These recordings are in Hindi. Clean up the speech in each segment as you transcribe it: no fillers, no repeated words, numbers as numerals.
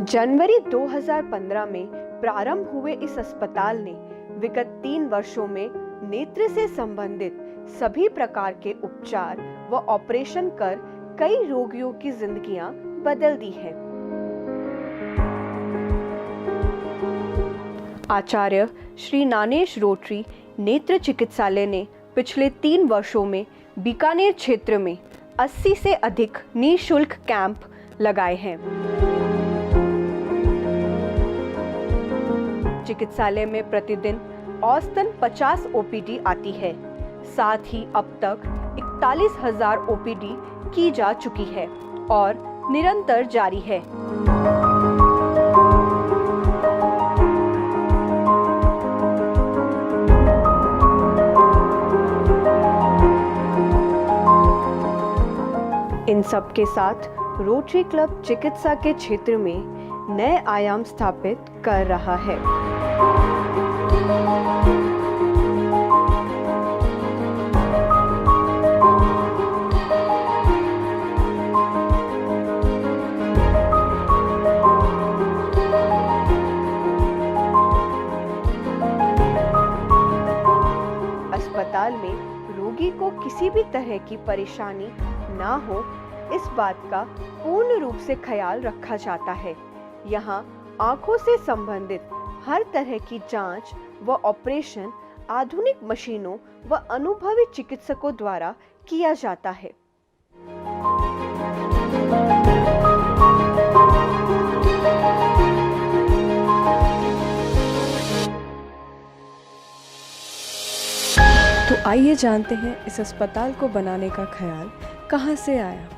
जनवरी 2015 में प्रारंभ हुए इस अस्पताल ने विगत 3 वर्षों में नेत्र से संबंधित सभी प्रकार के उपचार व ऑपरेशन कर कई रोगियों की जिंदगियां बदल दी है। आचार्य श्री नानेश रोटरी नेत्र चिकित्सालय ने पिछले 3 वर्षों में बीकानेर क्षेत्र में 80 से अधिक निःशुल्क कैंप लगाए हैं। चिकित्सालय में प्रतिदिन औसतन 50 ओपीडी आती है। साथ ही अब तक 41,000 ओपीडी की जा चुकी है और निरंतर जारी है। इन सब के साथ रोटरी क्लब चिकित्सा के क्षेत्र में नए आयाम स्थापित कर रहा है। अस्पताल में रोगी को किसी भी तरह की परेशानी ना हो, इस बात का पूर्ण रूप से ख्याल रखा जाता है। यहाँ आंखों से संबंधित हर तरह की जांच व ऑपरेशन आधुनिक मशीनों व अनुभवी चिकित्सकों द्वारा किया जाता है। तो आइए जानते हैं इस अस्पताल को बनाने का ख्याल कहां से आया।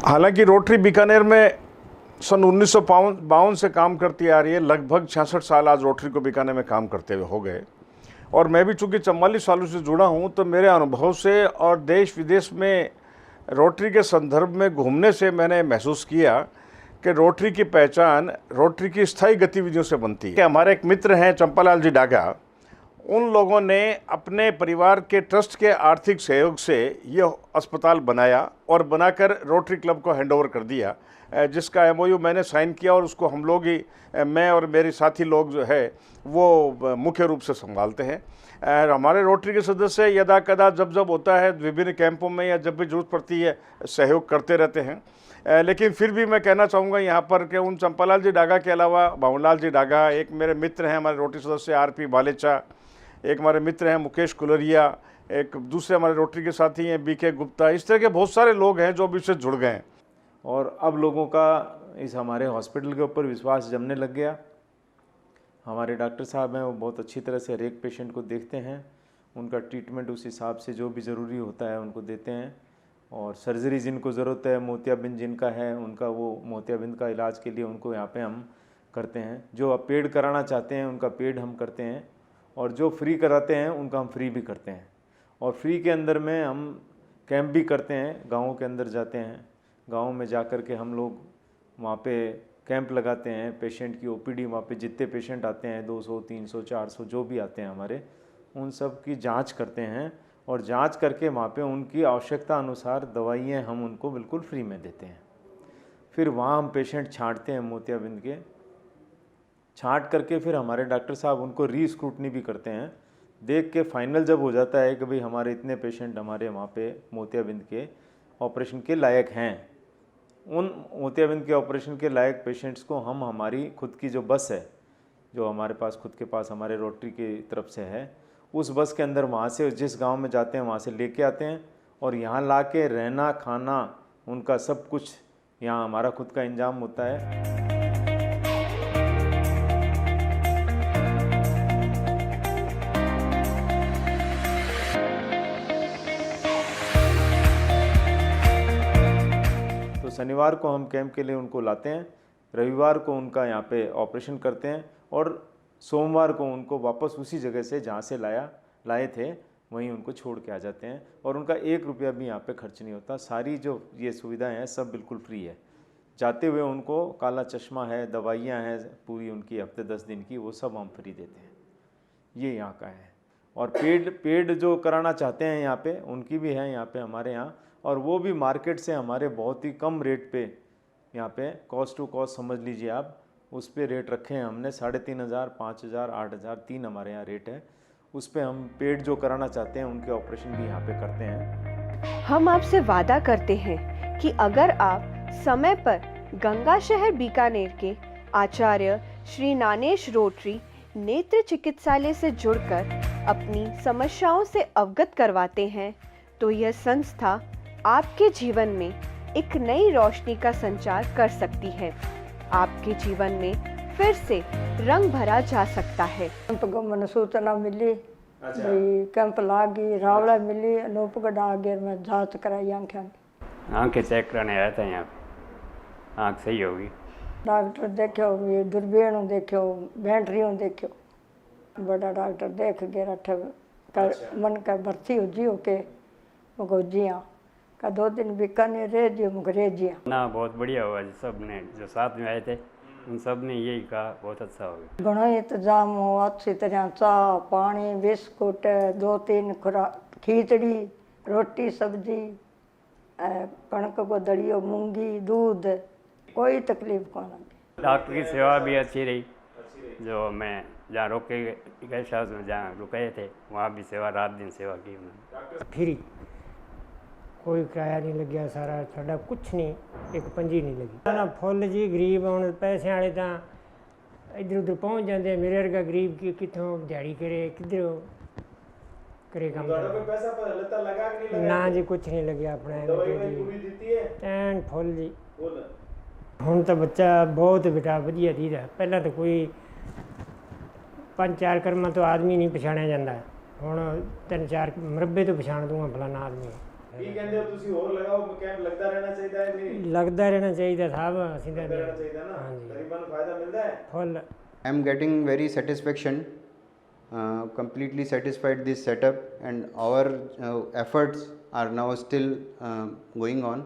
हालांकि रोटरी बीकानेर में सन 1952 से काम करती आ रही है। लगभग 66 साल आज रोटरी को बीकानेर में काम करते हुए हो गए और मैं भी चूँकि 44 सालों से जुड़ा हूँ, तो मेरे अनुभव से और देश विदेश में रोटरी के संदर्भ में घूमने से मैंने महसूस किया कि रोटरी की पहचान रोटरी की स्थायी गतिविधियों से बनती है। हमारे एक मित्र हैं चंपालाल जी डागा, उन लोगों ने अपने परिवार के ट्रस्ट के आर्थिक सहयोग से ये अस्पताल बनाया और बनाकर रोटरी क्लब को हैंडओवर कर दिया, जिसका एमओयू मैंने साइन किया और उसको हम लोग ही, मैं और मेरे साथी लोग जो है वो मुख्य रूप से संभालते हैं। और हमारे रोटरी के सदस्य यदा कदा जब जब होता है विभिन्न कैंपों में या जब भी जरूरत पड़ती है सहयोग करते रहते हैं। लेकिन फिर भी मैं कहना चाहूँगा यहाँ पर कि उन चंपालाल जी डागा के अलावा भावनलाल जी डागा, एक मेरे मित्र हैं हमारे रोटरी सदस्य आरपी बालेचा, एक हमारे मित्र हैं मुकेश कुलरिया, एक दूसरे हमारे रोटरी के साथी हैं बीके गुप्ता, इस तरह के बहुत सारे लोग हैं जो अभी से जुड़ गए हैं। और अब लोगों का इस हमारे हॉस्पिटल के ऊपर विश्वास जमने लग गया। हमारे डॉक्टर साहब हैं वो बहुत अच्छी तरह से हर एक पेशेंट को देखते हैं, उनका ट्रीटमेंट उस हिसाब से जो भी ज़रूरी होता है उनको देते हैं। और सर्जरी जिनको ज़रूरत है, मोतियाबिंद जिनका है, उनका वो मोतियाबिंद का इलाज के लिए उनको यहाँ पे हम करते हैं। जो आप पेड कराना चाहते हैं उनका पेड हम करते हैं और जो फ्री कराते हैं उनका हम फ्री भी करते हैं। और फ्री के अंदर में हम कैंप भी करते हैं, गाँवों के अंदर जाते हैं, गाँव में जा कर के हम लोग वहाँ पे कैंप लगाते हैं। पेशेंट की ओपीडी वहाँ पे जितने पेशेंट आते हैं 200, 300, 400 जो भी आते हैं हमारे, उन सब की जांच करते हैं और जांच करके वहाँ पे उनकी आवश्यकता अनुसार दवाइयाँ हम उनको बिल्कुल फ्री में देते हैं। फिर वहाँ हम पेशेंट छांटते हैं मोतियाबिंद के, छांट करके फिर हमारे डॉक्टर साहब उनको रीस्क्रूटनी भी करते हैं। देख के फाइनल जब हो जाता है कि भाई हमारे इतने पेशेंट हमारे वहाँ पे मोतियाबिंद के ऑपरेशन के लायक हैं, उन मोतियाबिंद के ऑपरेशन के लायक पेशेंट्स को हम हमारी खुद की जो बस है, जो हमारे पास खुद के पास हमारे रोटरी की तरफ से है, उस बस के अंदर वहाँ से जिस गांव में जाते हैं वहाँ से लेके आते हैं और यहाँ ला के रहना खाना उनका सब कुछ यहाँ हमारा खुद का इंतजाम होता है। तो शनिवार को हम कैंप के लिए उनको लाते हैं, रविवार को उनका यहाँ पे ऑपरेशन करते हैं और सोमवार को उनको वापस उसी जगह से जहाँ से लाए थे वहीं उनको छोड़ के आ जाते हैं और उनका 1 रुपया भी यहाँ पे खर्च नहीं होता। सारी जो ये सुविधाएं हैं सब बिल्कुल फ्री है। जाते हुए उनको काला चश्मा है, दवाइयाँ हैं पूरी उनकी हफ्ते 10 दिन की, वो सब हम फ्री देते हैं। ये यहाँ का है। और पेड जो कराना चाहते हैं यहाँ पे उनकी भी है यहाँ पे हमारे यहाँ, और वो भी मार्केट से हमारे बहुत ही कम रेट पे यहाँ पे कॉस्ट टू कॉस्ट समझ लीजिए आप, उस पे रेट रखे हैं हमने 3,500, 5,000, 8,000, 3 हमारे यहाँ रेट है। उस पे हम पेड जो कराना चाहते हैं उनके ऑपरेशन भी यहाँ पे करते हैं। हम आपसे वादा करते हैं कि अगर आप समय पर गंगा शहर बीकानेर के आचार्य श्री नानेश रोटरी नेत्र चिकित्सालय से जुड़कर अपनी समस्याओं से अवगत करवाते हैं तो यह संस्था आपके जीवन में एक नई रोशनी का संचार कर सकती है। आपके जीवन में फिर से रंग भरा जा सकता है। कैंप गमन सूचना मिली भाई कैंप लागी रावड़ा मिली अनूपगढ़ आगे मैं जांच कराई आंखें चेक कराने आया था यहाँ पे, आँख सही होगी। डॉक्टर देखो ये दूरबीन देखो बैटरियों देखो बड़ा डॉक्टर देख के रठ मन का भर्ती हो जियो के मुझको जिया का 2 दिन बीकानेर रह जियो मुझको रह जिया ना बहुत बढ़िया हुआ। सब ने जो साथ में आए थे उन सब ने यही कहा बहुत अच्छा हो गया। घणो इंतजाम हो अच्छी तरह चाह पानी बिस्कुट 2-3 खुराक खिचड़ी रोटी सब्जी कणक को दलियो मूंगी दूध कोई तकलीफ कौन आई। डॉक्टर की सेवा भी अच्छी रही। जो मैं जहाँ रोके गेस्ट हाउस में जहाँ रुके थे वहाँ भी सेवा रात दिन सेवा की उन्होंने। फ्री कोई किराया नहीं लग्या सारा साढ़ा कुछ नहीं एक पंजी नहीं लगी ना फुल जी गरीब हूँ पैसे वाले तो इधर उधर पहुँच जाते मेरे वर्गा गरीब की कितों दिहाड़ी करे किधर करे काम ना जी कुछ नहीं लगे अपने एंड फुल जी हूँ तो बच्चा बहुत बेटा वधिया थी पहला तो कोई 5-4 कर्मा तो आदमी नहीं पछाणिया जाता हूँ 3-4 मरबे तो पछाण दूंगा फलाना आदमी लगता रहना चाहिए साहब full I am getting very satisfaction, completely satisfied this setup, and our efforts are now still going on.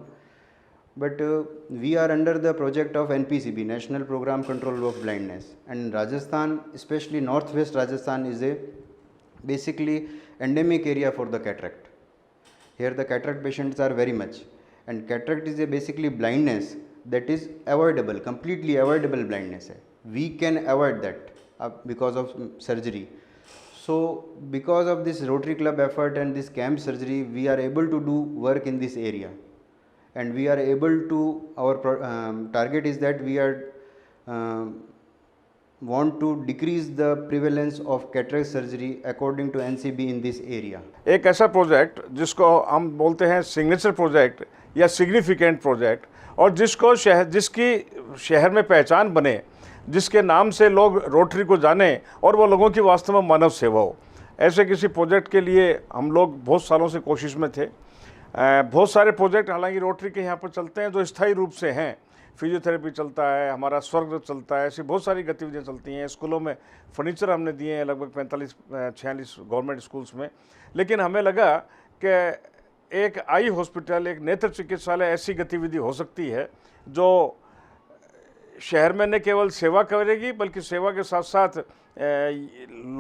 But we are under the project of NPCB, National Program Control of Blindness, and Rajasthan, especially northwest Rajasthan, is a basically endemic area for the cataract. Here the cataract patients are very much, and cataract is a basically blindness that is avoidable, completely avoidable blindness hai. We can avoid that because of surgery. So because of this Rotary Club effort and this camp surgery, we are able to do work in this area, and we are able to, our target is that we are want to decrease the prevalence of cataract surgery according to NCB in this area. एक ऐसा प्रोजेक्ट जिसको हम बोलते हैं सिग्नेचर प्रोजेक्ट या सिग्निफिकेंट प्रोजेक्ट, और जिसकी शहर में पहचान बने, जिसके नाम से लोग रोटरी को जाने और वो लोगों की वास्तव में मानव सेवा हो, ऐसे किसी प्रोजेक्ट के लिए हम लोग बहुत सालों से कोशिश में थे। बहुत सारे प्रोजेक्ट हालांकि रोटरी के यहाँ पर चलते हैं जो स्थायी रूप से हैं। फिजियोथेरेपी चलता है, हमारा स्वर्ग चलता है, ऐसी बहुत सारी गतिविधियाँ चलती हैं। स्कूलों में फर्नीचर हमने दिए हैं लगभग 45-46 गवर्नमेंट स्कूल्स में। लेकिन हमें लगा कि एक आई हॉस्पिटल, एक नेत्र चिकित्सालय ऐसी गतिविधि हो सकती है जो शहर में न केवल सेवा करेगी बल्कि सेवा के साथ साथ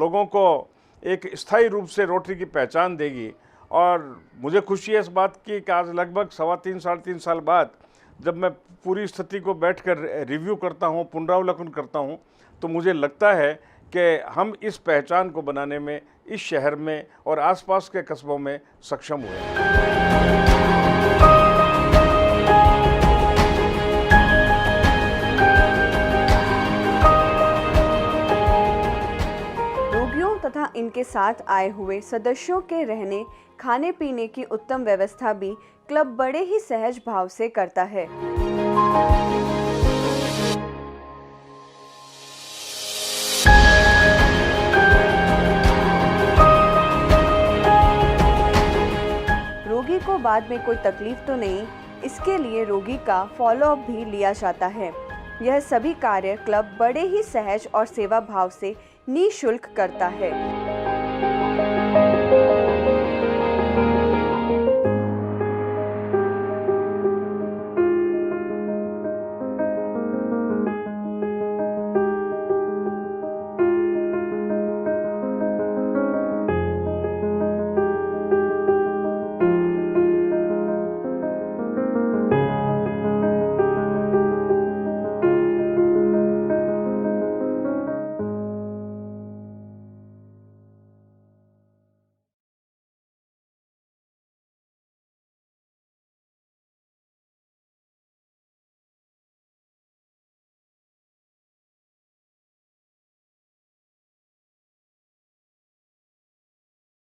लोगों को एक स्थायी रूप से रोटरी की पहचान देगी। और मुझे खुशी है इस बात की कि आज लगभग 3.5 साल बाद जब मैं पूरी स्थिति को बैठकर रिव्यू करता हूँ, पुनरावलोकन करता हूँ, तो मुझे लगता है कि हम इस पहचान को बनाने में इस शहर में और आसपास के कस्बों में सक्षम हुए। तथा इनके साथ आए हुए सदस्यों के रहने खाने पीने की उत्तम व्यवस्था भी क्लब बड़े ही सहज भाव से करता है। रोगी को बाद में कोई तकलीफ तो नहीं, इसके लिए रोगी का फॉलोअप भी लिया जाता है। यह सभी कार्य क्लब बड़े ही सहज और सेवा भाव से निःशुल्क करता है।